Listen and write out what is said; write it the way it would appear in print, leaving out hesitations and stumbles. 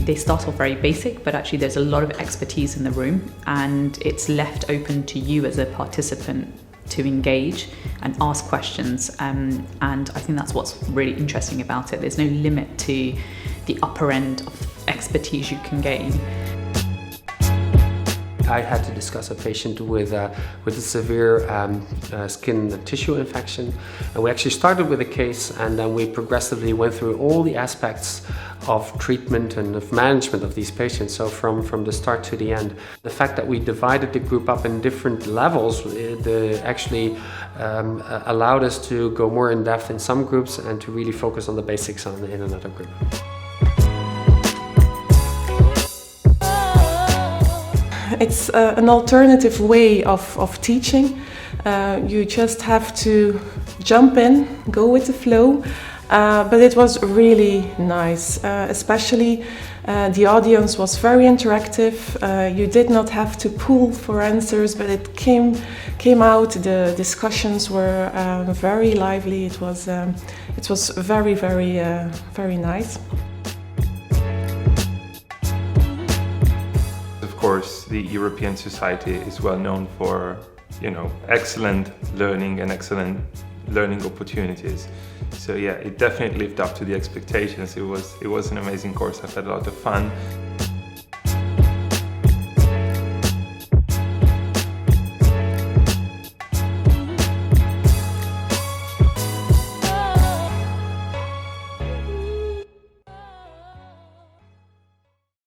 they start off very basic, but actually there's a lot of expertise in the room, and it's left open to you as a participant to engage and ask questions. And I think that's what's really interesting about it. There's no limit to the upper end of expertise you can gain. I had to discuss a patient with a severe skin tissue infection, and we actually started with a case, and then we progressively went through all the aspects of treatment and of management of these patients, so from the start to the end. The fact that we divided the group up in different levels actually allowed us to go more in depth in some groups and to really focus on the basics in another group. It's an alternative way of teaching. You just have to jump in, go with the flow, but it was really nice. Especially the audience was very interactive. You did not have to pull for answers, but it came out. The discussions were very lively. It was very, very, very nice. Of course, the European Society is well known for, excellent learning and excellent learning opportunities. So yeah, it definitely lived up to the expectations. It was an amazing course. I've had a lot of fun.